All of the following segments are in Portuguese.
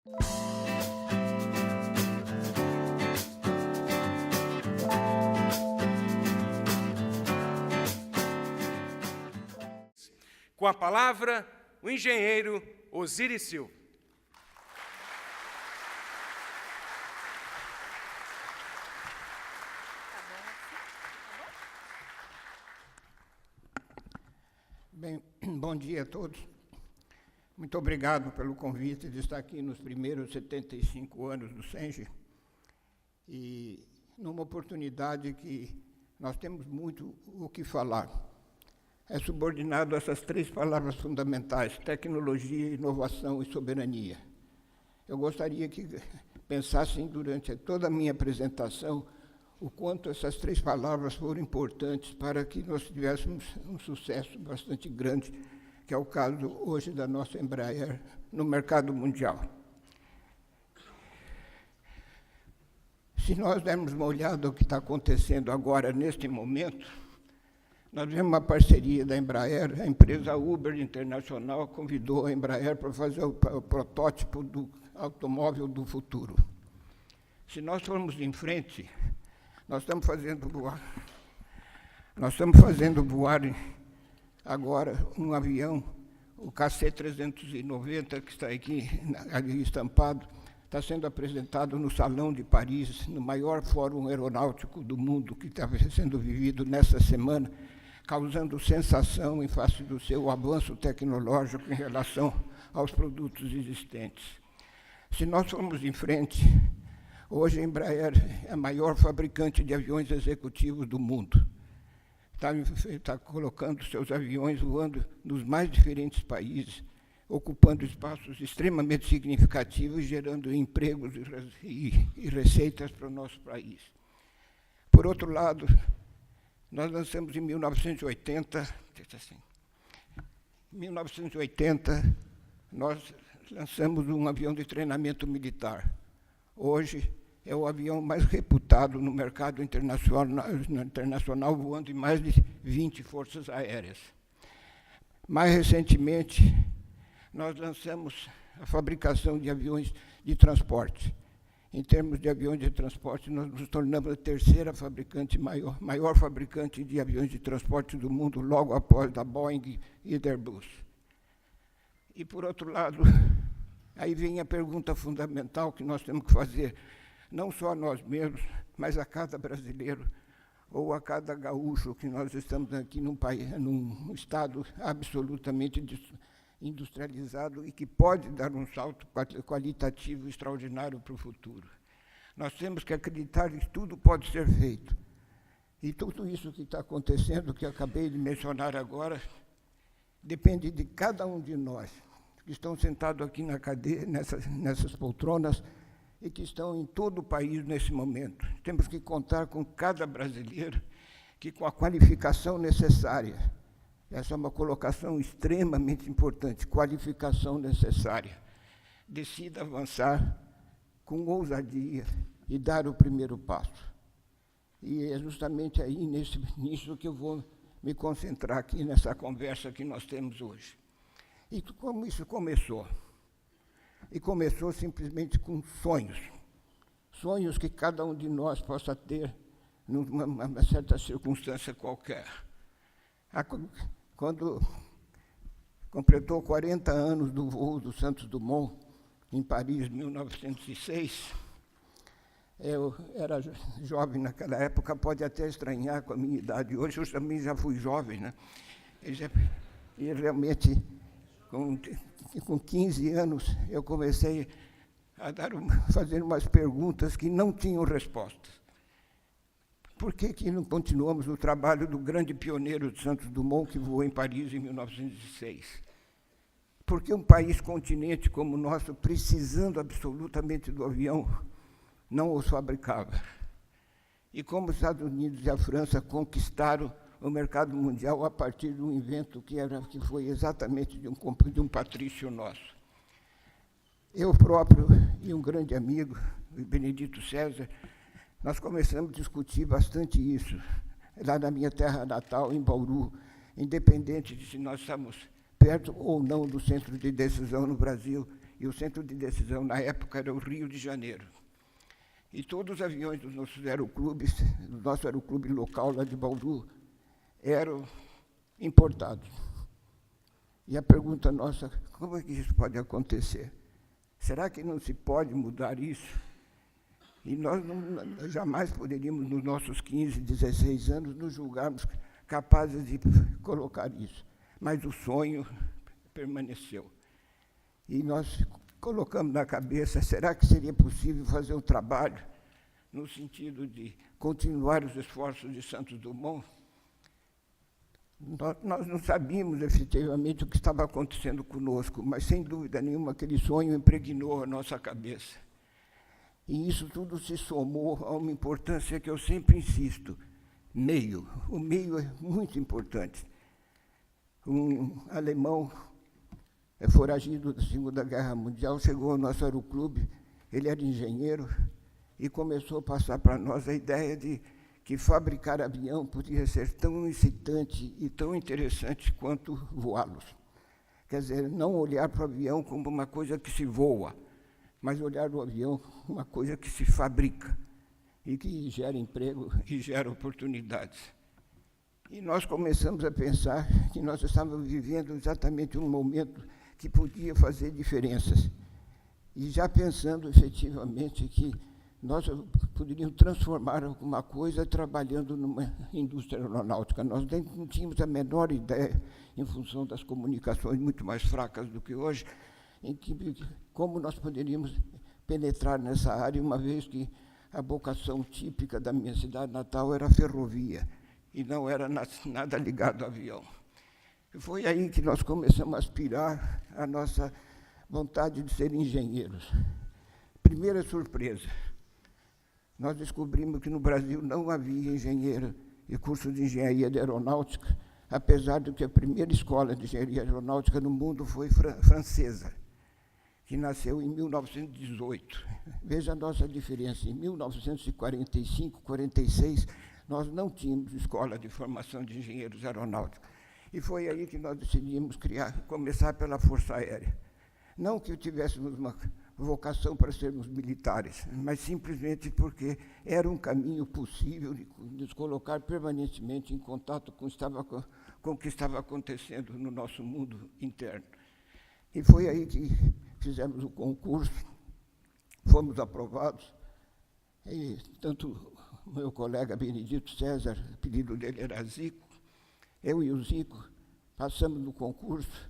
Com a palavra, o engenheiro Osiris Silva. Bem, bom dia a todos. Muito obrigado pelo convite de estar aqui nos primeiros 75 anos do SENGE e numa oportunidade que nós temos muito o que falar. É subordinado a essas três palavras fundamentais: tecnologia, inovação e soberania. Eu gostaria que pensassem durante toda a minha apresentação o quanto essas três palavras foram importantes para que nós tivéssemos um sucesso bastante grande, que é o caso hoje da nossa Embraer no mercado mundial. Se nós dermos uma olhada no que está acontecendo agora, neste momento, nós vemos uma parceria da Embraer, a empresa Uber Internacional convidou a Embraer para fazer o protótipo do automóvel do futuro. Se nós formos em frente, nós estamos fazendo voar agora um avião, o KC-390, que está aqui ali estampado, está sendo apresentado no Salão de Paris, no maior fórum aeronáutico do mundo, que está sendo vivido nessa semana, causando sensação em face do seu avanço tecnológico em relação aos produtos existentes. Se nós formos em frente, hoje a Embraer é a maior fabricante de aviões executivos do mundo. Está colocando seus aviões voando nos mais diferentes países, ocupando espaços extremamente significativos, gerando empregos e receitas para o nosso país. Por outro lado, nós lançamos em 1980, nós lançamos um avião de treinamento militar. Hoje é o avião mais reputado no mercado internacional, voando em mais de 20 forças aéreas. Mais recentemente, nós lançamos a fabricação de aviões de transporte. Em termos de aviões de transporte, nós nos tornamos a terceira fabricante, maior fabricante de aviões de transporte do mundo, logo após da Boeing e da Airbus. E, por outro lado, aí vem a pergunta fundamental que nós temos que fazer, não só a nós mesmos, mas a cada brasileiro ou a cada gaúcho, que nós estamos aqui num estado absolutamente industrializado e que pode dar um salto qualitativo extraordinário para o futuro. Nós temos que acreditar que tudo pode ser feito. E tudo isso que está acontecendo, que eu acabei de mencionar agora, depende de cada um de nós, que estão sentados aqui na cadeira, nessas poltronas, e que estão em todo o país nesse momento. Temos que contar com cada brasileiro que, com a qualificação necessária, essa é uma colocação extremamente importante, qualificação necessária, decida avançar com ousadia e dar o primeiro passo. E é justamente aí, nisso que eu vou me concentrar aqui nessa conversa que nós temos hoje. E como isso começou? E começou simplesmente com sonhos. Sonhos que cada um de nós possa ter numa certa circunstância qualquer. Quando completou 40 anos do voo do Santos Dumont, em Paris, em 1906, eu era jovem naquela época, pode até estranhar com a minha idade. Hoje eu também já fui jovem, né? E realmente, com 15 anos, eu comecei a fazer umas perguntas que não tinham respostas. Por que não continuamos o trabalho do grande pioneiro de Santos Dumont, que voou em Paris em 1906? Por que um país continente como o nosso, precisando absolutamente do avião, não os fabricava? E como os Estados Unidos e a França conquistaram o mercado mundial a partir de um invento que foi exatamente de um patrício nosso. Eu próprio e um grande amigo, o Benedito César, nós começamos a discutir bastante isso, lá na minha terra natal, em Bauru, independente de se nós estamos perto ou não do centro de decisão no Brasil, E o centro de decisão, na época, era o Rio de Janeiro. E todos os aviões dos nossos aeroclubes, do nosso aeroclube local lá de Bauru, eram importados. E a pergunta nossa, como é que isso pode acontecer? Será que não se pode mudar isso? E nós jamais poderíamos, nos nossos 15, 16 anos, nos julgarmos capazes de colocar isso. Mas o sonho permaneceu. E nós colocamos na cabeça, será que seria possível fazer um trabalho no sentido de continuar os esforços de Santos Dumont? Nós não sabíamos efetivamente o que estava acontecendo conosco, mas, sem dúvida nenhuma, aquele sonho impregnou a nossa cabeça. E isso tudo se somou a uma importância que eu sempre insisto, meio. O meio é muito importante. Um alemão foragido da Segunda Guerra Mundial chegou ao nosso aeroclube, ele era engenheiro, e começou a passar para nós a ideia de que fabricar avião podia ser tão excitante e tão interessante quanto voá-los. Quer dizer, não olhar para o avião como uma coisa que se voa, mas olhar o avião como uma coisa que se fabrica e que gera emprego e gera oportunidades. E nós começamos a pensar que nós estávamos vivendo exatamente um momento que podia fazer diferenças. E já pensando efetivamente que nós poderíamos transformar alguma coisa trabalhando numa indústria aeronáutica. Nós não tínhamos a menor ideia, em função das comunicações muito mais fracas do que hoje, em que, como nós poderíamos penetrar nessa área, uma vez que a vocação típica da minha cidade natal era a ferrovia, e não era nada ligado ao avião. E foi aí que nós começamos a aspirar a nossa vontade de ser engenheiros. Primeira surpresa, nós descobrimos que no Brasil não havia engenheiro e curso de engenharia de aeronáutica, apesar de que a primeira escola de engenharia aeronáutica no mundo foi francesa, que nasceu em 1918. Veja a nossa diferença. Em 1945, 46, nós não tínhamos escola de formação de engenheiros aeronáuticos. E foi aí que nós decidimos começar pela Força Aérea. Não que tivéssemos uma vocação para sermos militares, mas simplesmente porque era um caminho possível de nos colocar permanentemente em contato com o que estava acontecendo no nosso mundo interno. E foi aí que fizemos o concurso, fomos aprovados, e tanto o meu colega Benedito César, o apelido dele era Zico, eu e o Zico passamos no concurso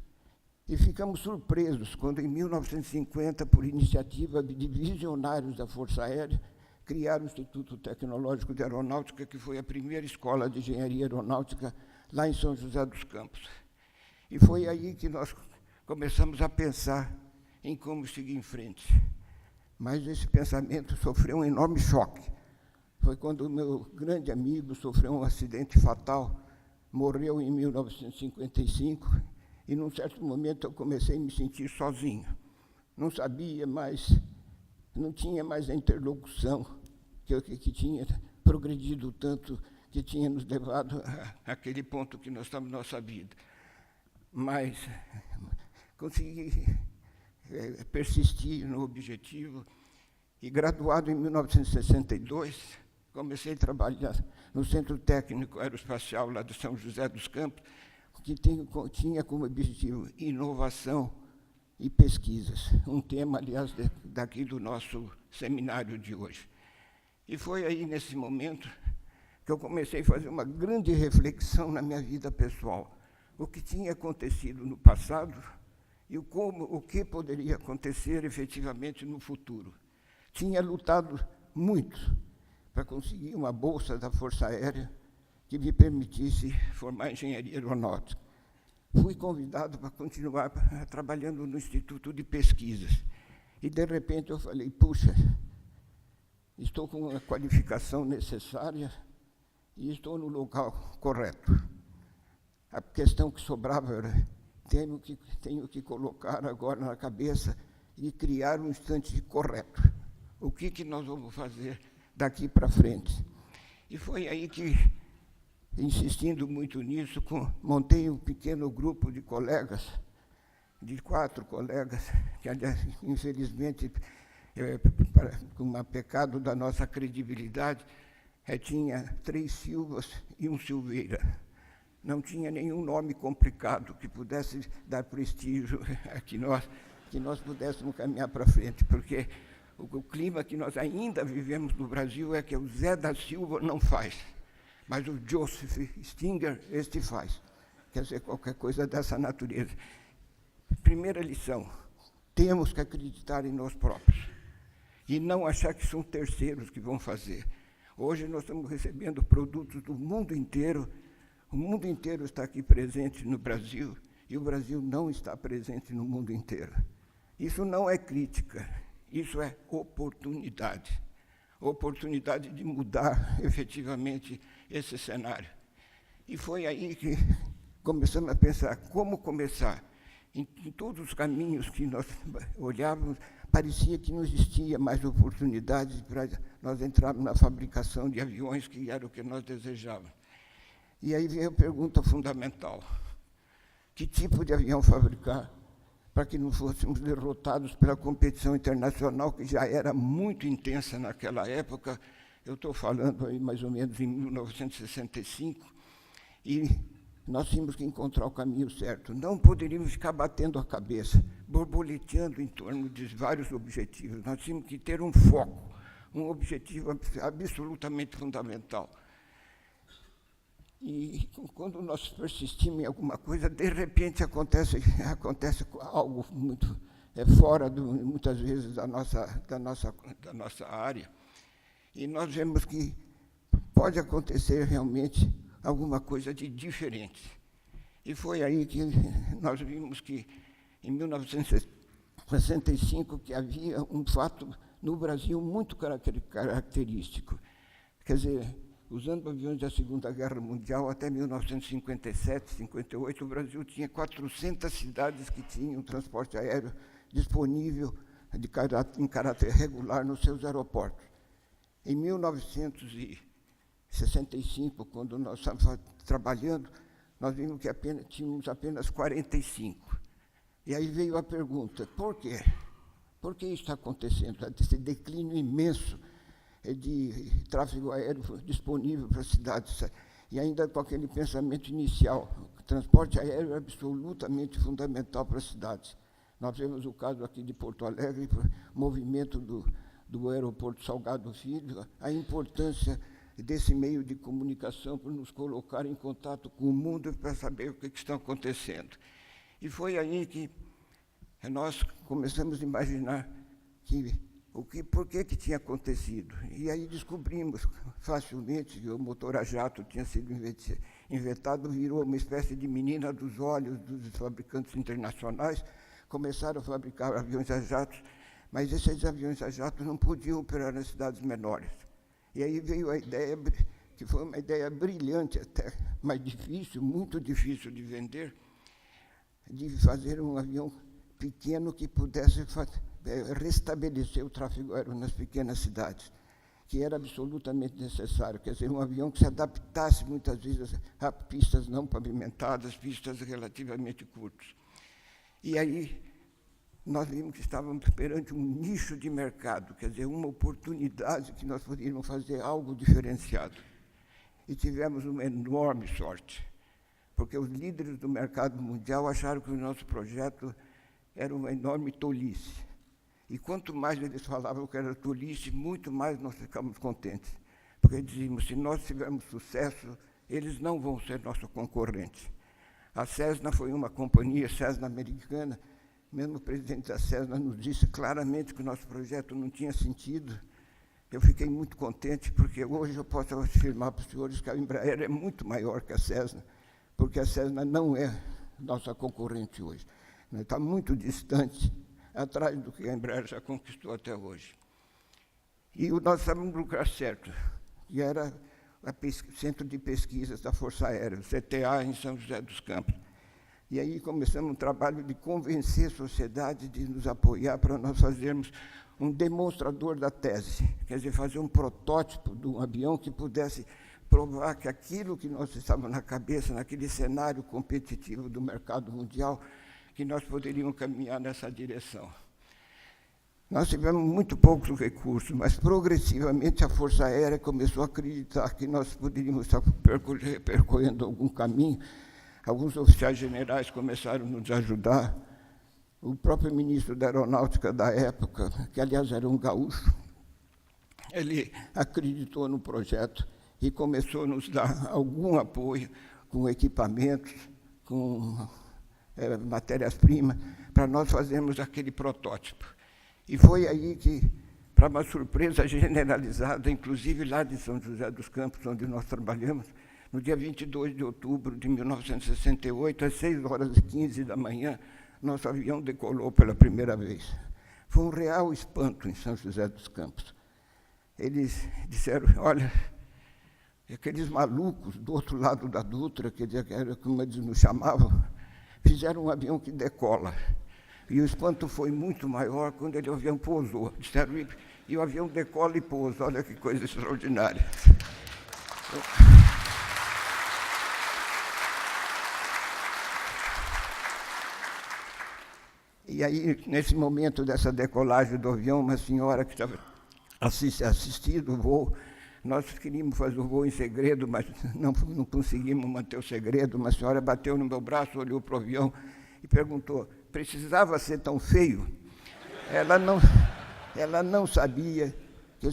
e ficamos surpresos quando, em 1950, por iniciativa de visionários da Força Aérea, criaram o Instituto Tecnológico de Aeronáutica, que foi a primeira escola de engenharia aeronáutica lá em São José dos Campos. E foi aí que nós começamos a pensar em como seguir em frente. Mas esse pensamento sofreu um enorme choque. Foi quando o meu grande amigo sofreu um acidente fatal, morreu em 1955, e, num certo momento, eu comecei a me sentir sozinho. Não sabia mais, não tinha mais a interlocução que tinha progredido tanto, que tinha nos levado àquele ponto que nós estamos na nossa vida. Mas consegui persistir no objetivo e, graduado em 1962, comecei a trabalhar no Centro Técnico Aeroespacial lá de São José dos Campos, que tinha como objetivo inovação e pesquisas, um tema, aliás, daqui do nosso seminário de hoje. E foi aí, nesse momento, que eu comecei a fazer uma grande reflexão na minha vida pessoal, o que tinha acontecido no passado e o que poderia acontecer efetivamente no futuro. Tinha lutado muito para conseguir uma bolsa da Força Aérea que me permitisse formar engenharia aeronáutica. Fui convidado para continuar trabalhando no Instituto de Pesquisas. E, de repente, eu falei, puxa, estou com a qualificação necessária e estou no local correto. A questão que sobrava era, tenho que colocar agora na cabeça e criar um instante correto. O que nós vamos fazer daqui para frente? E foi aí que, insistindo muito nisso, montei um pequeno grupo de colegas de 4 colegas, que, aliás, infelizmente, com um pecado da nossa credibilidade, tinha 3 Silvas e 1 Silveira. Não tinha nenhum nome complicado que pudesse dar prestígio a que nós pudéssemos caminhar para frente, porque o clima que nós ainda vivemos no Brasil é que o Zé da Silva não faz, mas o Joseph Stinger, este faz. Quer dizer, qualquer coisa dessa natureza. Primeira lição, temos que acreditar em nós próprios e não achar que são terceiros que vão fazer. Hoje nós estamos recebendo produtos do mundo inteiro, o mundo inteiro está aqui presente no Brasil e o Brasil não está presente no mundo inteiro. Isso não é crítica, isso é oportunidade. Oportunidade de mudar efetivamente esse cenário. E foi aí que começamos a pensar como começar. Em todos os caminhos que nós olhávamos, parecia que não existia mais oportunidades para nós entrarmos na fabricação de aviões, que era o que nós desejávamos. E aí veio a pergunta fundamental: que tipo de avião fabricar para que não fôssemos derrotados pela competição internacional, que já era muito intensa naquela época? Eu estou falando aí mais ou menos em 1965, e nós tínhamos que encontrar o caminho certo. Não poderíamos ficar batendo a cabeça, borboleteando em torno de vários objetivos. Nós tínhamos que ter um foco, um objetivo absolutamente fundamental. E quando nós persistimos em alguma coisa, de repente acontece algo muito fora, muitas vezes, da nossa área. E nós vemos que pode acontecer realmente alguma coisa de diferente. E foi aí que nós vimos que, em 1965, que havia um fato no Brasil muito característico. Quer dizer, usando aviões da Segunda Guerra Mundial, até 1957, 58, o Brasil tinha 400 cidades que tinham transporte aéreo disponível em caráter regular nos seus aeroportos. Em 1965, quando nós estávamos trabalhando, nós vimos que tínhamos apenas 45. E aí veio a pergunta: por quê? Por que isso está acontecendo? Esse declínio imenso de tráfego aéreo disponível para as cidades. E ainda com aquele pensamento inicial, o transporte aéreo é absolutamente fundamental para as cidades. Nós vemos o caso aqui de Porto Alegre, o movimento do aeroporto Salgado Filho, a importância desse meio de comunicação para nos colocar em contato com o mundo para saber o que está acontecendo. E foi aí que nós começamos a imaginar por que tinha acontecido. E aí descobrimos facilmente que o motor a jato tinha sido inventado, virou uma espécie de menina dos olhos dos fabricantes internacionais, começaram a fabricar aviões a jato, mas esses aviões a jato não podiam operar nas cidades menores. E aí veio a ideia, que foi uma ideia brilhante até, mas difícil, muito difícil de vender, de fazer um avião pequeno que pudesse restabelecer o tráfego aéreo nas pequenas cidades, que era absolutamente necessário. Quer dizer, um avião que se adaptasse muitas vezes a pistas não pavimentadas, pistas relativamente curtas. E aí nós vimos que estávamos perante um nicho de mercado, quer dizer, uma oportunidade que nós poderíamos fazer algo diferenciado. E tivemos uma enorme sorte, porque os líderes do mercado mundial acharam que o nosso projeto era uma enorme tolice. E quanto mais eles falavam que era tolice, muito mais nós ficamos contentes. Porque dizíamos, se nós tivermos sucesso, eles não vão ser nossos concorrentes. A Cessna foi uma companhia, Cessna americana, mesmo o presidente da Cessna nos disse claramente que o nosso projeto não tinha sentido. Eu fiquei muito contente, porque hoje eu posso afirmar para os senhores que a Embraer é muito maior que a Cessna, porque a Cessna não é nossa concorrente hoje. Está muito distante, atrás do que a Embraer já conquistou até hoje. E nós estávamos no lugar certo, que era o Centro de Pesquisas da Força Aérea, o CTA, em São José dos Campos. E aí começamos um trabalho de convencer a sociedade de nos apoiar para nós fazermos um demonstrador da tese, quer dizer, fazer um protótipo de um avião que pudesse provar que aquilo que nós estávamos na cabeça, naquele cenário competitivo do mercado mundial, que nós poderíamos caminhar nessa direção. Nós tivemos muito poucos recursos, mas progressivamente a Força Aérea começou a acreditar que nós poderíamos estar percorrendo algum caminho. Alguns oficiais generais começaram a nos ajudar. O próprio ministro da Aeronáutica da época, que aliás era um gaúcho, ele acreditou no projeto e começou a nos dar algum apoio com equipamentos, com matérias-primas, para nós fazermos aquele protótipo. E foi aí que, para uma surpresa generalizada, inclusive lá de São José dos Campos, onde nós trabalhamos, no dia 22 de outubro de 1968, às 6h15 da manhã, nosso avião decolou pela primeira vez. Foi um real espanto em São José dos Campos. Eles disseram, olha, aqueles malucos do outro lado da Dutra, que era como eles nos chamavam, fizeram um avião que decola. E o espanto foi muito maior quando o avião pousou. Disseram, e o avião decola e pousa. Olha que coisa extraordinária. E aí, nesse momento dessa decolagem do avião, uma senhora que estava assistindo o voo, nós queríamos fazer o voo em segredo, mas não conseguimos manter o segredo. Uma senhora bateu no meu braço, olhou para o avião e perguntou, precisava ser tão feio? Ela não sabia que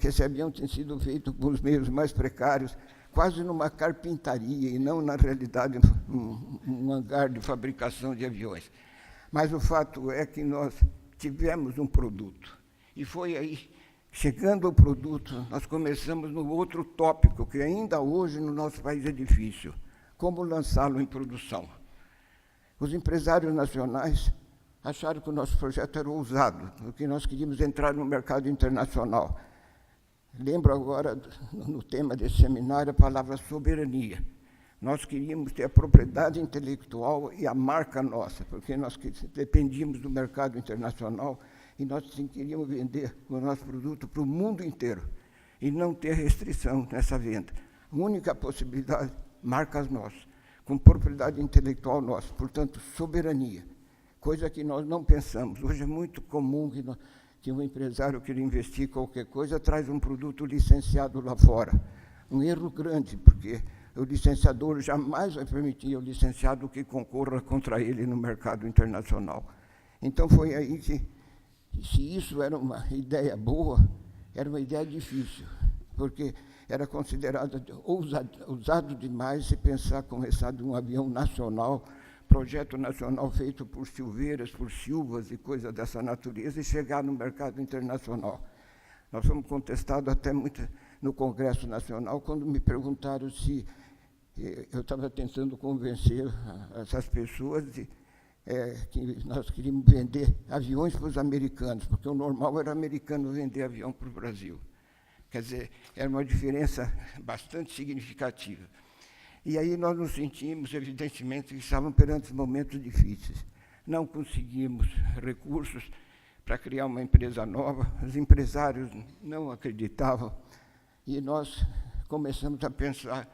esse avião tinha sido feito com os meios mais precários, quase numa carpintaria, e não, na realidade, um hangar de fabricação de aviões. Mas o fato é que nós tivemos um produto. E foi aí, chegando ao produto, nós começamos no outro tópico, que ainda hoje no nosso país é difícil, como lançá-lo em produção. Os empresários nacionais acharam que o nosso projeto era ousado, porque nós queríamos entrar no mercado internacional. Lembro agora, no tema desse seminário, a palavra soberania. Nós queríamos ter a propriedade intelectual e a marca nossa, porque nós dependíamos do mercado internacional e nós queríamos vender o nosso produto para o mundo inteiro e não ter restrição nessa venda. A única possibilidade, marcas nossas, com propriedade intelectual nossa, portanto, soberania, coisa que nós não pensamos. Hoje é muito comum que um empresário queira investir em qualquer coisa, traz um produto licenciado lá fora. Um erro grande, porque o licenciador jamais vai permitir ao licenciado que concorra contra ele no mercado internacional. Então, foi aí que, se isso era uma ideia boa, era uma ideia difícil, porque era considerado ousado demais se pensar começar de um avião nacional, projeto nacional feito por Silveiras, por Silvas e coisa dessa natureza, e chegar no mercado internacional. Nós fomos contestados até muito no Congresso Nacional, quando me perguntaram se eu estava tentando convencer essas pessoas que nós queríamos vender aviões para os americanos, porque o normal era o americano vender avião para o Brasil. Quer dizer, era uma diferença bastante significativa. E aí nós nos sentimos, evidentemente, que estávamos perante momentos difíceis. Não conseguimos recursos para criar uma empresa nova, os empresários não acreditavam, e nós começamos a pensar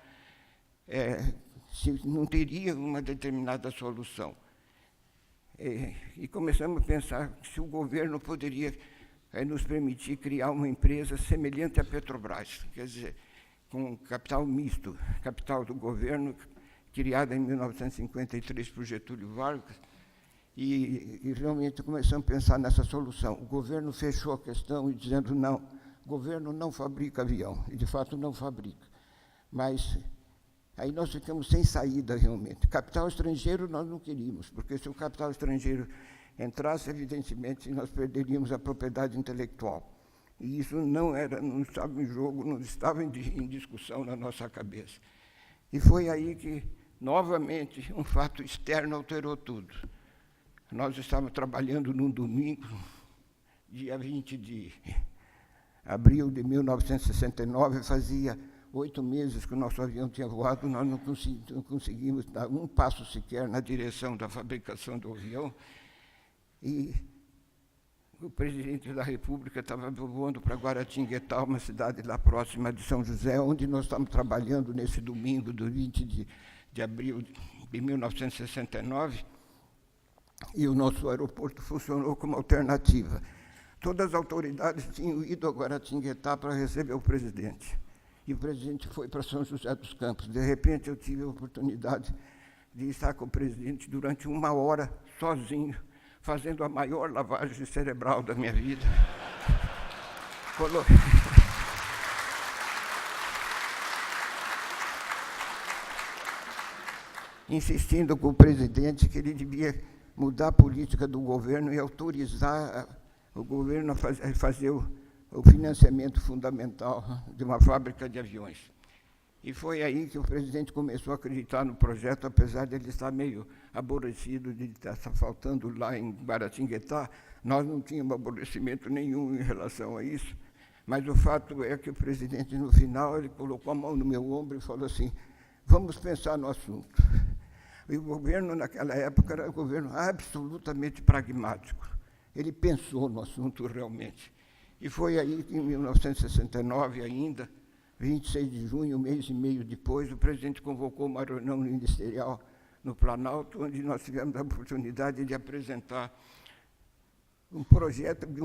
se não teria uma determinada solução. E começamos a pensar se o governo poderia nos permitir criar uma empresa semelhante à Petrobras, quer dizer, com capital misto, capital do governo, criada em 1953 por Getúlio Vargas, e realmente começamos a pensar nessa solução. O governo fechou a questão e dizendo, não, o governo não fabrica avião, e de fato não fabrica. Mas aí nós ficamos sem saída realmente. Capital estrangeiro nós não queríamos, porque se o capital estrangeiro entrasse, evidentemente, nós perderíamos a propriedade intelectual. E isso não estava em jogo, não estava em discussão na nossa cabeça. E foi aí que, novamente, um fato externo alterou tudo. Nós estávamos trabalhando num domingo, dia 20 de abril de 1969, fazia 8 meses que o nosso avião tinha voado, nós não conseguimos dar um passo sequer na direção da fabricação do avião. E o presidente da República estava voando para Guaratinguetá, uma cidade lá próxima de São José, onde nós estamos trabalhando nesse domingo do 20 de abril de 1969. e o nosso aeroporto funcionou como alternativa. Todas as autoridades tinham ido a Guaratinguetá para receber o presidente. E o presidente foi para São José dos Campos. De repente, eu tive a oportunidade de estar com o presidente durante 1 hora, sozinho, fazendo a maior lavagem cerebral da minha vida. Insistindo com o presidente que ele devia mudar a política do governo e autorizar o governo a fazer o financiamento fundamental de uma fábrica de aviões. E foi aí que o presidente começou a acreditar no projeto, apesar de ele estar meio aborrecido de estar faltando lá em Guaratinguetá. Nós não tínhamos aborrecimento nenhum em relação a isso, mas o fato é que o presidente, no final, ele colocou a mão no meu ombro e falou assim: vamos pensar no assunto. E o governo, naquela época, era um governo absolutamente pragmático. Ele pensou no assunto realmente. E foi aí que, em 1969 ainda, 26 de junho, um mês e meio depois, o presidente convocou uma reunião ministerial no Planalto, onde nós tivemos a oportunidade de apresentar um projeto de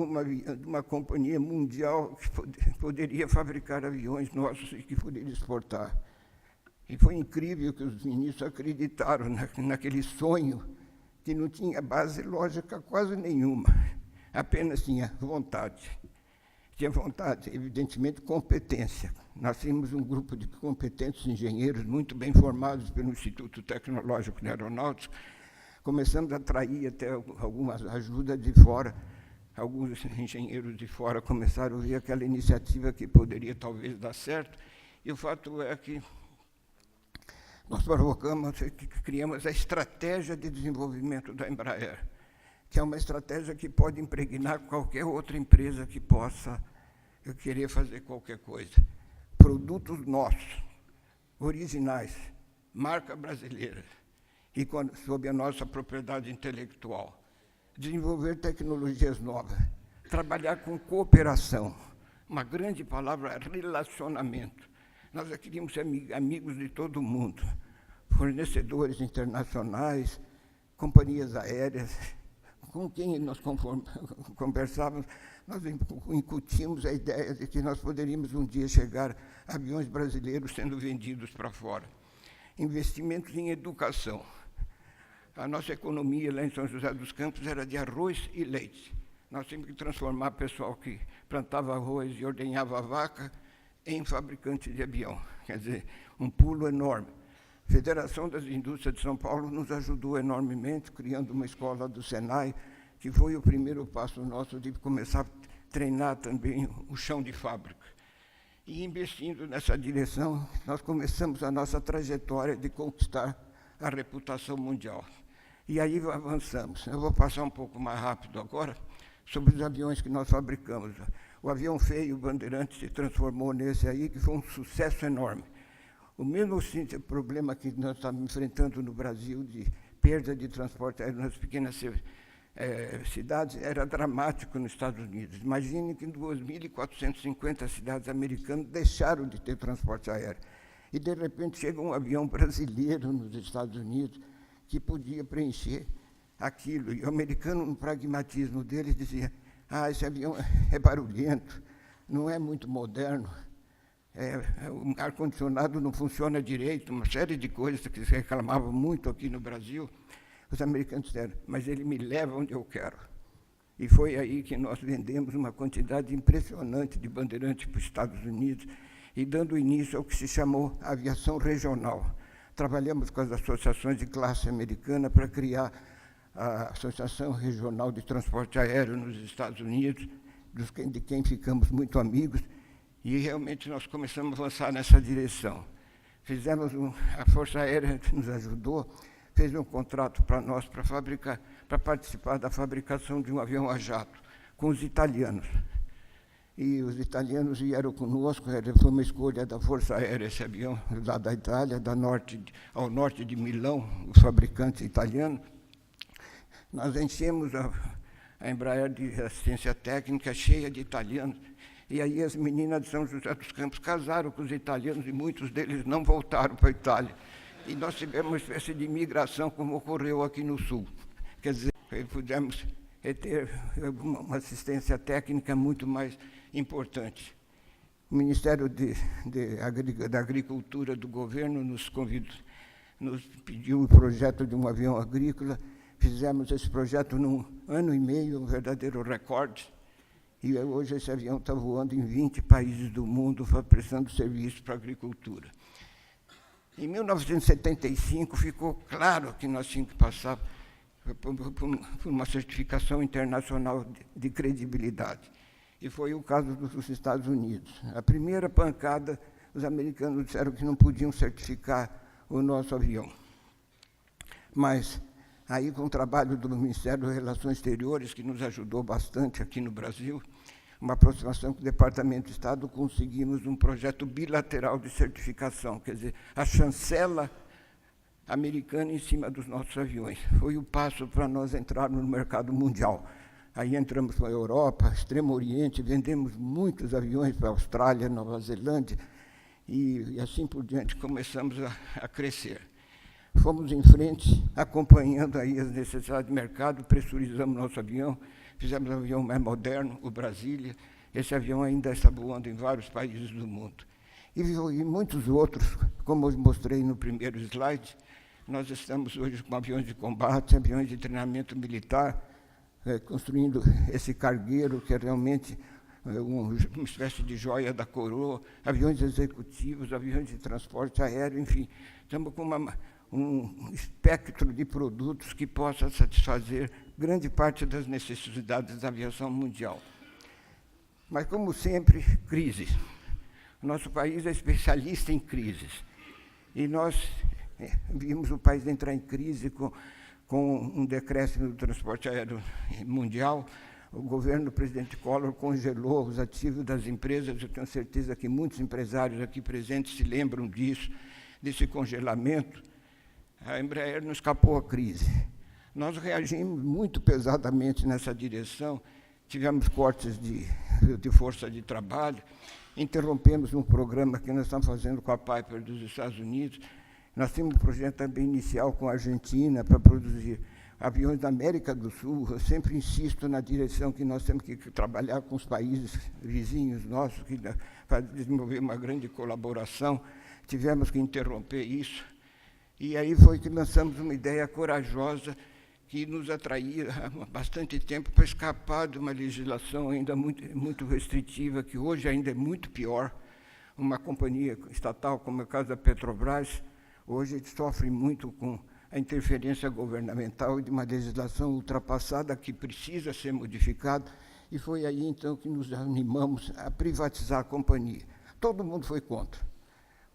uma companhia mundial que poderia fabricar aviões nossos e que poderia exportar. E foi incrível que os ministros acreditaram naquele sonho que não tinha base lógica quase nenhuma, apenas tinha vontade. Tinha vontade, evidentemente, competência. Nós tínhamos um grupo de competentes engenheiros muito bem formados pelo Instituto Tecnológico de Aeronáutica. Começamos a atrair até algumas ajudas de fora. Alguns engenheiros de fora começaram a ver aquela iniciativa que poderia talvez dar certo. E o fato é que nós criamos a estratégia de desenvolvimento da Embraer, que é uma estratégia que pode impregnar qualquer outra empresa que possa querer fazer qualquer coisa. Produtos nossos, originais, marca brasileira, e sob a nossa propriedade intelectual. Desenvolver tecnologias novas, trabalhar com cooperação. Uma grande palavra é relacionamento. Nós queríamos ser amigos de todo mundo, fornecedores internacionais, companhias aéreas, com quem nós conversávamos, nós incutimos a ideia de que nós poderíamos um dia chegar a aviões brasileiros sendo vendidos para fora. Investimentos em educação. A nossa economia lá em São José dos Campos era de arroz e leite. Nós tínhamos que transformar o pessoal que plantava arroz e ordenhava a vaca em fabricante de avião. Quer dizer, um pulo enorme. A Federação das Indústrias de São Paulo nos ajudou enormemente, criando uma escola do Senai, que foi o primeiro passo nosso de começar a treinar também o chão de fábrica. E investindo nessa direção, nós começamos a nossa trajetória de conquistar a reputação mundial. E aí avançamos. Eu vou passar um pouco mais rápido agora sobre os aviões que nós fabricamos. O avião feio, o Bandeirante, se transformou nesse aí, que foi um sucesso enorme. O mesmo problema que nós estamos enfrentando no Brasil de perda de transporte aéreo nas pequenas cidades era dramático nos Estados Unidos. Imagine que 2.450 cidades americanas deixaram de ter transporte aéreo. E, de repente, chega um avião brasileiro nos Estados Unidos que podia preencher aquilo. E o americano, no pragmatismo dele, dizia: esse avião é barulhento, não é muito moderno, o ar-condicionado não funciona direito, uma série de coisas que se reclamavam muito aqui no Brasil. Os americanos disseram: mas ele me leva onde eu quero. E foi aí que nós vendemos uma quantidade impressionante de Bandeirantes para os Estados Unidos, e dando início ao que se chamou aviação regional. Trabalhamos com as associações de classe americana para criar a Associação Regional de Transporte Aéreo nos Estados Unidos, de quem ficamos muito amigos, e realmente nós começamos a avançar nessa direção. A Força Aérea nos ajudou, fez um contrato para nós para participar da fabricação de um avião a jato com os italianos. E os italianos vieram conosco, foi uma escolha da Força Aérea esse avião, lá da Itália, ao norte de Milão, os fabricantes italianos. Nós enchemos a Embraer de assistência técnica cheia de italianos, e aí as meninas de São José dos Campos casaram com os italianos, e muitos deles não voltaram para a Itália. E nós tivemos uma espécie de imigração, como ocorreu aqui no Sul. Quer dizer, pudemos ter uma assistência técnica muito mais importante. O Ministério da Agricultura do governo nos pediu o projeto de um avião agrícola. Fizemos esse projeto num ano e meio, um verdadeiro recorde. E hoje esse avião está voando em 20 países do mundo, prestando serviço para a agricultura. Em 1975, ficou claro que nós tínhamos que passar por uma certificação internacional de credibilidade. E foi o caso dos Estados Unidos. A primeira pancada, os americanos disseram que não podiam certificar o nosso avião. Mas, aí, com o trabalho do Ministério das Relações Exteriores, que nos ajudou bastante aqui no Brasil, uma aproximação com o Departamento de Estado, conseguimos um projeto bilateral de certificação, quer dizer, a chancela americana em cima dos nossos aviões. Foi o passo para nós entrarmos no mercado mundial. Aí entramos para a Europa, Extremo Oriente, vendemos muitos aviões para a Austrália, Nova Zelândia, e assim por diante começamos a crescer. Fomos em frente, acompanhando aí as necessidades do mercado, pressurizamos nosso avião, fizemos um avião mais moderno, o Brasília. Esse avião ainda está voando em vários países do mundo. E muitos outros, como eu mostrei no primeiro slide, nós estamos hoje com aviões de combate, aviões de treinamento militar, construindo esse cargueiro, que é realmente uma espécie de joia da coroa, aviões executivos, aviões de transporte aéreo, enfim. Estamos com um espectro de produtos que possa satisfazer grande parte das necessidades da aviação mundial. Mas, como sempre, crise. Nosso país é especialista em crises. E nós vimos o país entrar em crise com um decréscimo do transporte aéreo mundial. O governo do presidente Collor congelou os ativos das empresas. Eu tenho certeza que muitos empresários aqui presentes se lembram disso, desse congelamento. A Embraer não escapou à crise. Nós reagimos muito pesadamente nessa direção, tivemos cortes de força de trabalho, interrompemos um programa que nós estamos fazendo com a Piper dos Estados Unidos. Nós temos um projeto também inicial com a Argentina para produzir aviões da América do Sul. Eu sempre insisto na direção que nós temos que trabalhar com os países vizinhos nossos, para desenvolver uma grande colaboração. Tivemos que interromper isso. E aí foi que lançamos uma ideia corajosa que nos atraía há bastante tempo para escapar de uma legislação ainda muito restritiva, que hoje ainda é muito pior. Uma companhia estatal, como é o caso da Petrobras, hoje sofre muito com a interferência governamental de uma legislação ultrapassada que precisa ser modificada, e foi aí, então, que nos animamos a privatizar a companhia. Todo mundo foi contra.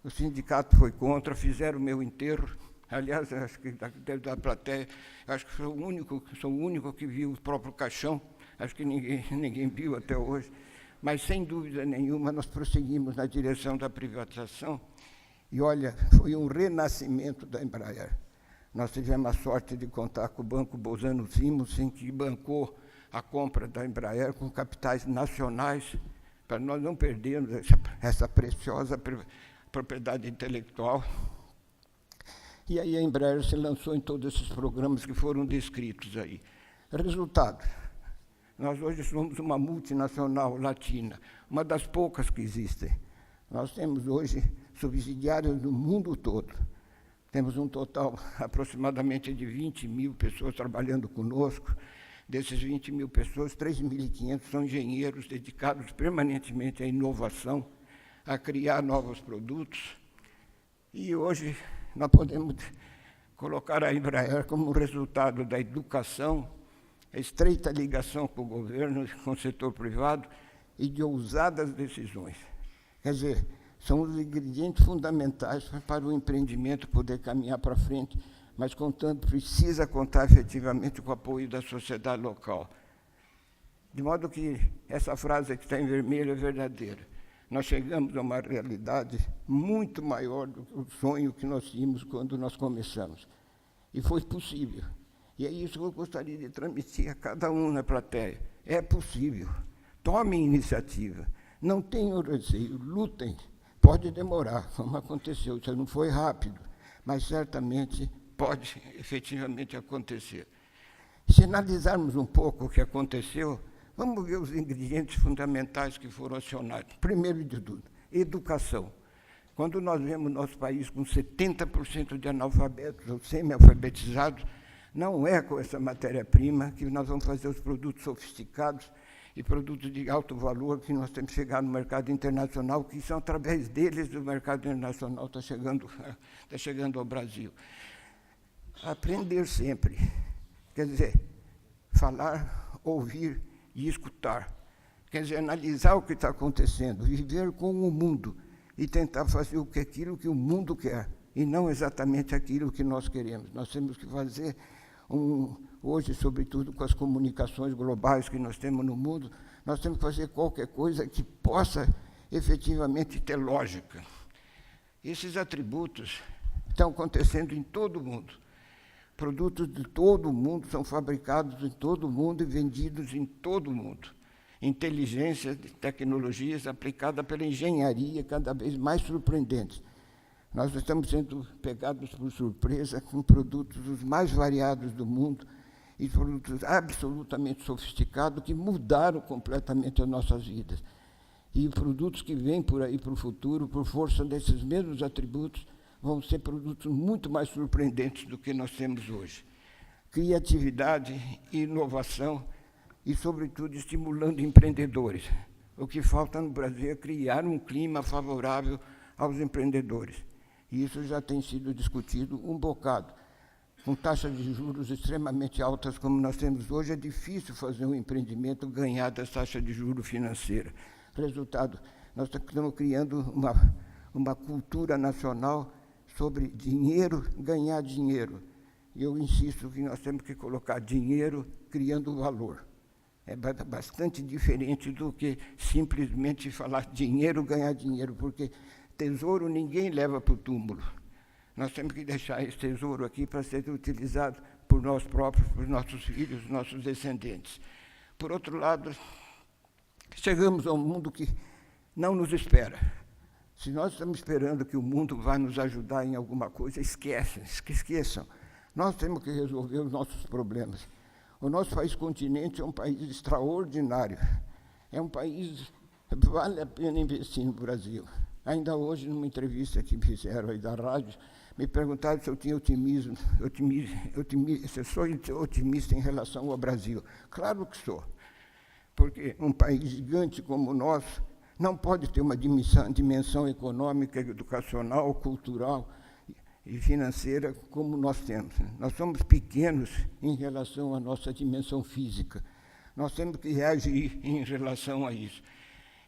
O sindicato foi contra, fizeram o meu enterro. Aliás, acho que da plateia, acho que sou o único que viu o próprio caixão, acho que ninguém viu até hoje. Mas, sem dúvida nenhuma, nós prosseguimos na direção da privatização. E, olha, foi um renascimento da Embraer. Nós tivemos a sorte de contar com o Banco Bolzano Simonsen, que bancou a compra da Embraer com capitais nacionais, para nós não perdermos essa preciosa propriedade intelectual. E aí a Embraer se lançou em todos esses programas que foram descritos aí. Resultado, nós hoje somos uma multinacional latina, uma das poucas que existem. Nós temos hoje subsidiários no mundo todo. Temos um total aproximadamente de 20 mil pessoas trabalhando conosco. Desses 20 mil pessoas, 3.500 são engenheiros dedicados permanentemente à inovação, a criar novos produtos. E hoje nós podemos colocar a Embraer como resultado da educação, a estreita ligação com o governo, com o setor privado e de ousadas decisões. Quer dizer, são os ingredientes fundamentais para o empreendimento poder caminhar para frente, mas, contanto, precisa contar efetivamente com o apoio da sociedade local. De modo que essa frase que está em vermelho é verdadeira. Nós chegamos a uma realidade muito maior do que o sonho que nós tínhamos quando nós começamos. E foi possível. E é isso que eu gostaria de transmitir a cada um na plateia. É possível. Tomem iniciativa. Não tenham receio. Lutem. Pode demorar, como aconteceu. Isso não foi rápido, mas certamente pode efetivamente acontecer. Se analisarmos um pouco o que aconteceu, vamos ver os ingredientes fundamentais que foram acionados. Primeiro de tudo, educação. Quando nós vemos nosso país com 70% de analfabetos ou semi-alfabetizados, não é com essa matéria-prima que nós vamos fazer os produtos sofisticados e produtos de alto valor que nós temos que chegar no mercado internacional, que são através deles o mercado internacional está chegando ao Brasil. Aprender sempre, quer dizer, falar, ouvir e escutar. Quer dizer, analisar o que está acontecendo, viver com o mundo e tentar fazer aquilo que o mundo quer, e não exatamente aquilo que nós queremos. Nós temos que fazer, hoje, sobretudo com as comunicações globais que nós temos no mundo, nós temos que fazer qualquer coisa que possa efetivamente ter lógica. Esses atributos estão acontecendo em todo o mundo. Produtos de todo o mundo são fabricados em todo o mundo e vendidos em todo o mundo. Inteligência de tecnologias aplicadas pela engenharia cada vez mais surpreendentes. Nós estamos sendo pegados por surpresa com produtos os mais variados do mundo e produtos absolutamente sofisticados que mudaram completamente as nossas vidas. E produtos que vêm por aí para o futuro, por força desses mesmos atributos, vão ser produtos muito mais surpreendentes do que nós temos hoje. Criatividade, inovação e, sobretudo, estimulando empreendedores. O que falta no Brasil é criar um clima favorável aos empreendedores. E isso já tem sido discutido um bocado. Com taxas de juros extremamente altas, como nós temos hoje, é difícil fazer um empreendimento ganhar da taxa de juros financeira. Resultado, nós estamos criando uma cultura nacional sobre dinheiro, ganhar dinheiro. E eu insisto que nós temos que colocar dinheiro criando valor. É bastante diferente do que simplesmente falar dinheiro, ganhar dinheiro, porque tesouro ninguém leva para o túmulo. Nós temos que deixar esse tesouro aqui para ser utilizado por nós próprios, por nossos filhos, nossos descendentes. Por outro lado, chegamos a um mundo que não nos espera. Se nós estamos esperando que o mundo vai nos ajudar em alguma coisa, esqueçam. Nós temos que resolver os nossos problemas. O nosso país continente é um país extraordinário. É um país que vale a pena investir no Brasil. Ainda hoje, numa entrevista que fizeram aí da rádio, me perguntaram se eu tinha otimismo, se eu sou otimista em relação ao Brasil. Claro que sou, porque um país gigante como o nosso não pode ter uma dimensão econômica, educacional, cultural e financeira como nós temos. Nós somos pequenos em relação à nossa dimensão física. Nós temos que reagir em relação a isso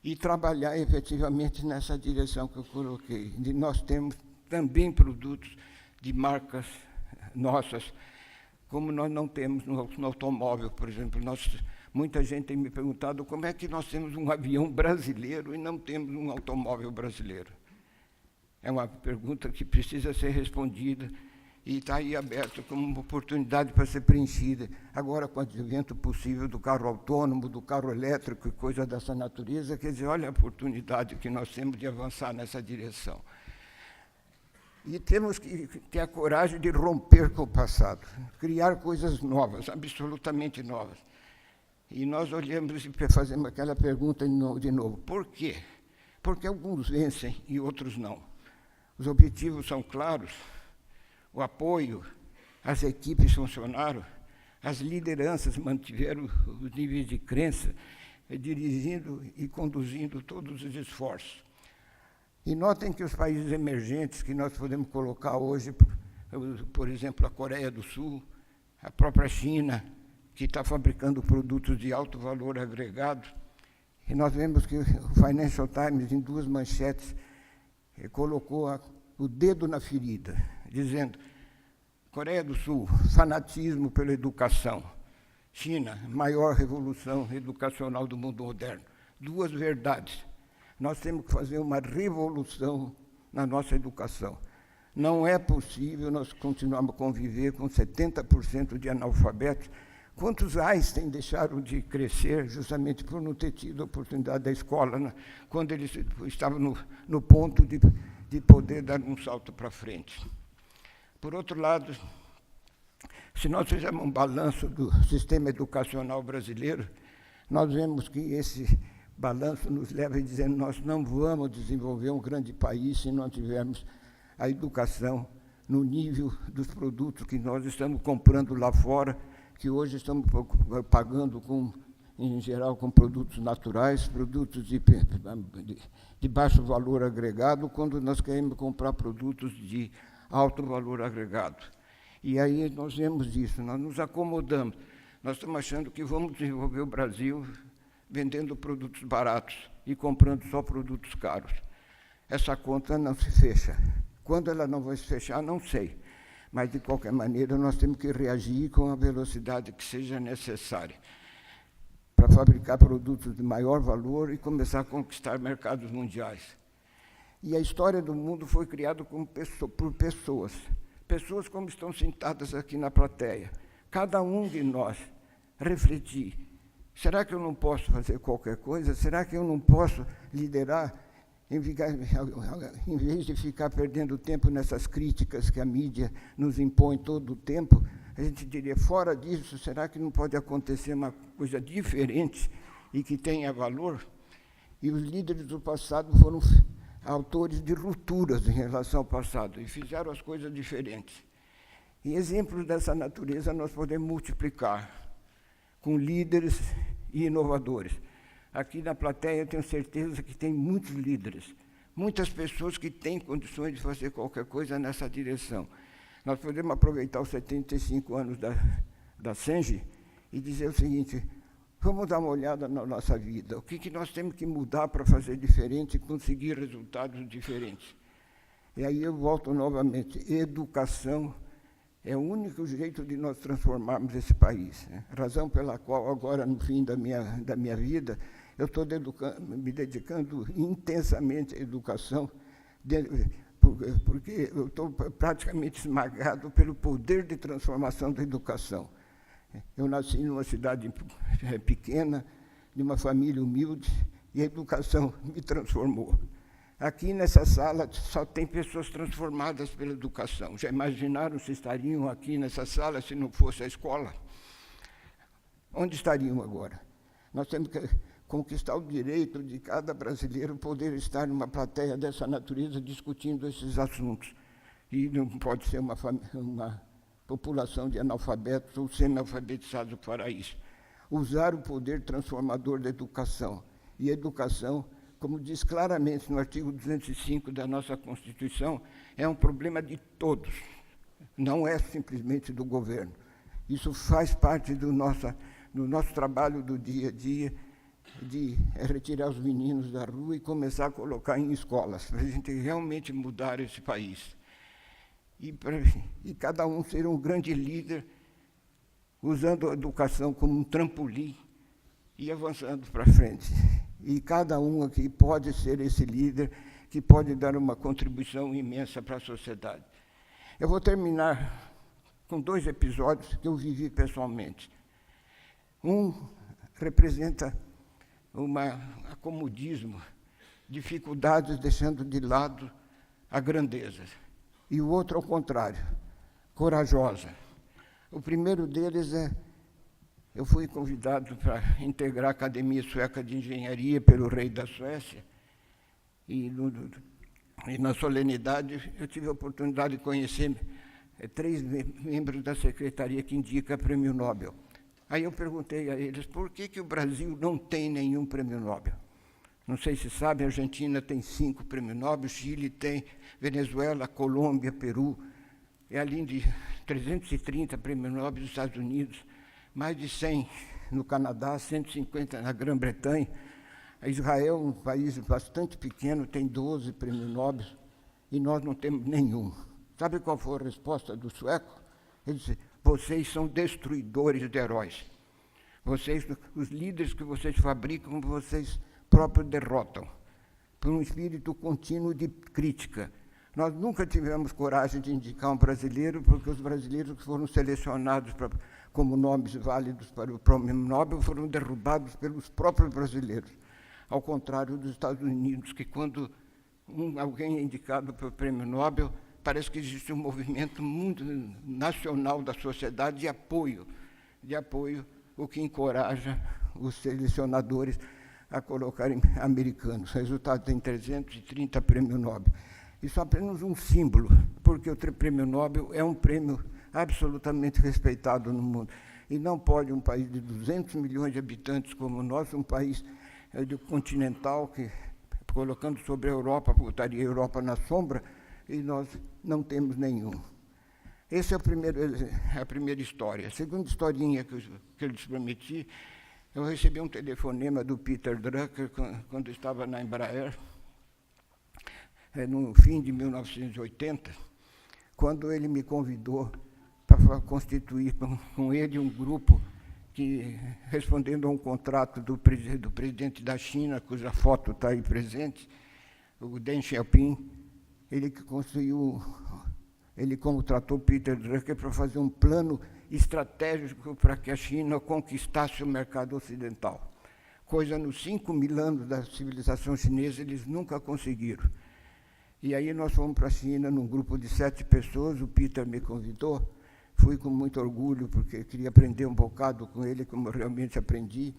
e trabalhar efetivamente nessa direção que eu coloquei. Nós temos também produtos de marcas nossas, como nós não temos no automóvel, por exemplo. Muita gente tem me perguntado como é que nós temos um avião brasileiro e não temos um automóvel brasileiro. É uma pergunta que precisa ser respondida e está aí aberto como uma oportunidade para ser preenchida. Agora, com o advento possível do carro autônomo, do carro elétrico e coisa dessa natureza, quer dizer, olha a oportunidade que nós temos de avançar nessa direção. E temos que ter a coragem de romper com o passado, criar coisas novas, absolutamente novas. E nós olhamos e fazemos aquela pergunta de novo. Por quê? Porque alguns vencem e outros não. Os objetivos são claros, o apoio, as equipes funcionaram, as lideranças mantiveram os níveis de crença, dirigindo e conduzindo todos os esforços. E notem que os países emergentes que nós podemos colocar hoje, por exemplo, a Coreia do Sul, a própria China, que está fabricando produtos de alto valor agregado, e nós vemos que o Financial Times, em 2 manchetes, colocou o dedo na ferida, dizendo: Coreia do Sul, fanatismo pela educação. China, maior revolução educacional do mundo moderno. 2 verdades. Nós temos que fazer uma revolução na nossa educação. Não é possível nós continuarmos a conviver com 70% de analfabetos. Quantos Einstein deixaram de crescer justamente por não ter tido a oportunidade da escola, né, quando eles estavam no ponto de poder dar um salto para frente? Por outro lado, Se nós fizermos um balanço do sistema educacional brasileiro, nós vemos que esse balanço nos leva a dizer que nós não vamos desenvolver um grande país se não tivermos a educação no nível dos produtos que nós estamos comprando lá fora, que hoje estamos pagando, em geral, com produtos naturais, produtos de baixo valor agregado, quando nós queremos comprar produtos de alto valor agregado. E aí nós vemos isso, nós nos acomodamos. Nós estamos achando que vamos desenvolver o Brasil vendendo produtos baratos e comprando só produtos caros. Essa conta não se fecha. Quando ela não vai se fechar, não sei. Mas, de qualquer maneira, nós temos que reagir com a velocidade que seja necessária para fabricar produtos de maior valor e começar a conquistar mercados mundiais. E a história do mundo foi criada por pessoas. Pessoas como estão sentadas aqui na plateia. Cada um de nós refletir. Será que eu não posso fazer qualquer coisa? Será que eu não posso liderar, em vez de ficar perdendo tempo nessas críticas que a mídia nos impõe todo o tempo? A gente diria, fora disso, será que não pode acontecer uma coisa diferente e que tenha valor? E os líderes do passado foram autores de rupturas em relação ao passado e fizeram as coisas diferentes. E exemplos dessa natureza nós podemos multiplicar com líderes e inovadores. Aqui na plateia eu tenho certeza que tem muitos líderes, muitas pessoas que têm condições de fazer qualquer coisa nessa direção. Nós podemos aproveitar os 75 anos da Senge e dizer o seguinte, vamos dar uma olhada na nossa vida, o que nós temos que mudar para fazer diferente e conseguir resultados diferentes. E aí eu volto novamente, educação é o único jeito de nós transformarmos esse país, né? Razão pela qual agora, no fim da minha vida, eu estou me dedicando intensamente à educação, porque eu estou praticamente esmagado pelo poder de transformação da educação. Eu nasci numa cidade pequena, de uma família humilde, e a educação me transformou. Aqui nessa sala só tem pessoas transformadas pela educação. Já imaginaram se estariam aqui nessa sala se não fosse a escola? Onde estariam agora? Nós temos que conquistar o direito de cada brasileiro poder estar numa plateia dessa natureza discutindo esses assuntos. E não pode ser uma população de analfabetos ou semi-alfabetizados para isso. Usar o poder transformador da educação. E a educação, como diz claramente no artigo 205 da nossa Constituição, é um problema de todos, não é simplesmente do governo. Isso faz parte do nosso trabalho do dia a dia, de retirar os meninos da rua e começar a colocar em escolas, para a gente realmente mudar esse país. E cada um ser um grande líder, usando a educação como um trampolim e avançando para frente. E cada um aqui pode ser esse líder que pode dar uma contribuição imensa para a sociedade. Eu vou terminar com 2 episódios que eu vivi pessoalmente. Um representa acomodismo, dificuldades deixando de lado a grandeza. E o outro, ao contrário, corajosa. O primeiro deles eu fui convidado para integrar a Academia Sueca de Engenharia pelo rei da Suécia, e na solenidade eu tive a oportunidade de conhecer 3 membros da secretaria que indica prêmio Nobel. Aí eu perguntei a eles por que o Brasil não tem nenhum prêmio Nobel. Não sei se sabem, a Argentina tem 5 prêmios Nobel, Chile tem, Venezuela, Colômbia, Peru, e além de 330 prêmios Nobel nos Estados Unidos, mais de 100 no Canadá, 150 na Grã-Bretanha. Israel, um país bastante pequeno, tem 12 prêmios Nobel, e nós não temos nenhum. Sabe qual foi a resposta do sueco? Ele disse, vocês são destruidores de heróis. Vocês, os líderes que vocês fabricam, vocês próprios derrotam, por um espírito contínuo de crítica. Nós nunca tivemos coragem de indicar um brasileiro, porque os brasileiros que foram selecionados como nomes válidos para o prêmio Nobel foram derrubados pelos próprios brasileiros. Ao contrário dos Estados Unidos, que quando alguém é indicado para o prêmio Nobel, parece que existe um movimento muito nacional da sociedade de apoio, o que encoraja os selecionadores a colocarem americanos. O resultado tem 330 prêmios Nobel. Isso é apenas um símbolo, porque o prêmio Nobel é um prêmio absolutamente respeitado no mundo. E não pode um país de 200 milhões de habitantes como o nosso, um país continental, que, colocando sobre a Europa, botaria a Europa na sombra, e nós não temos nenhum. Essa é a primeira história. A segunda historinha que eu lhes prometi, eu recebi um telefonema do Peter Drucker, quando estava na Embraer, no fim de 1980, quando ele me convidou para constituir com ele um grupo que, respondendo a um contrato do presidente da China, cuja foto está aí presente, o Deng Xiaoping, ele contratou Peter Drucker para fazer um plano estratégico para que a China conquistasse o mercado ocidental. Coisa nos 5.000 anos da civilização chinesa, eles nunca conseguiram. E aí nós fomos para a China num grupo de 7 pessoas, o Peter me convidou, fui com muito orgulho, porque queria aprender um bocado com ele, como eu realmente aprendi,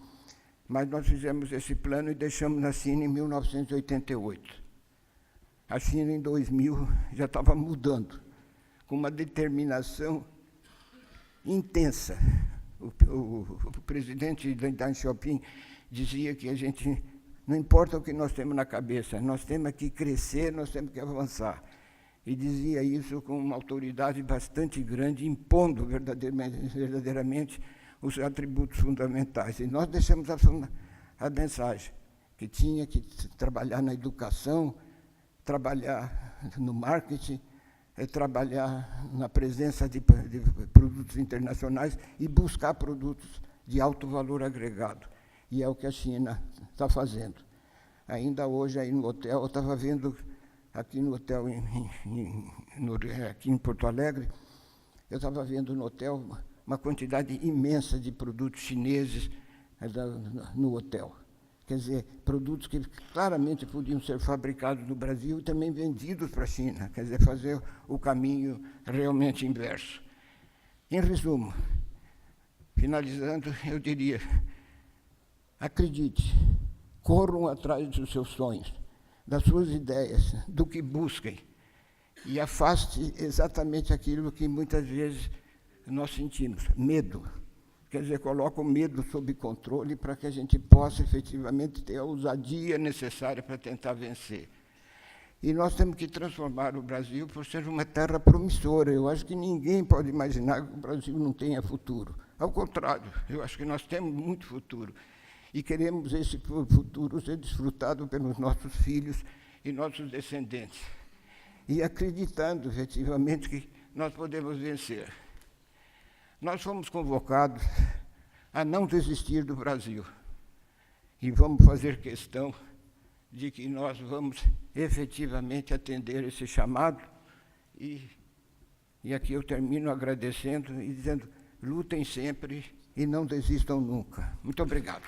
mas nós fizemos esse plano e deixamos na China em 1988. A China, em 2000, já estava mudando, com uma determinação intensa. O presidente Deng Xiaoping dizia que a gente, não importa o que nós temos na cabeça, nós temos que crescer, nós temos que avançar. E dizia isso com uma autoridade bastante grande, impondo verdadeiramente os atributos fundamentais. E nós deixamos a mensagem, que tinha que trabalhar na educação, trabalhar no marketing, trabalhar na presença de produtos internacionais e buscar produtos de alto valor agregado. E é o que a China está fazendo. Ainda hoje, aí no hotel, eu estava vendo, aqui no hotel, aqui em Porto Alegre, eu estava vendo no hotel uma quantidade imensa de produtos chineses no hotel. Quer dizer, produtos que claramente podiam ser fabricados no Brasil e também vendidos para a China. Quer dizer, fazer o caminho realmente inverso. Em resumo, finalizando, eu diria, acredite, corram atrás dos seus sonhos, das suas ideias, do que busquem, e afaste exatamente aquilo que muitas vezes nós sentimos, medo. Quer dizer, coloca o medo sob controle para que a gente possa efetivamente ter a ousadia necessária para tentar vencer. E nós temos que transformar o Brasil por ser uma terra promissora. Eu acho que ninguém pode imaginar que o Brasil não tenha futuro. Ao contrário, eu acho que nós temos muito futuro. E queremos esse futuro ser desfrutado pelos nossos filhos e nossos descendentes. E acreditando, efetivamente, que nós podemos vencer. Nós fomos convocados a não desistir do Brasil. E vamos fazer questão de que nós vamos efetivamente atender esse chamado. E aqui eu termino agradecendo e dizendo, lutem sempre e não desistam nunca. Muito obrigado.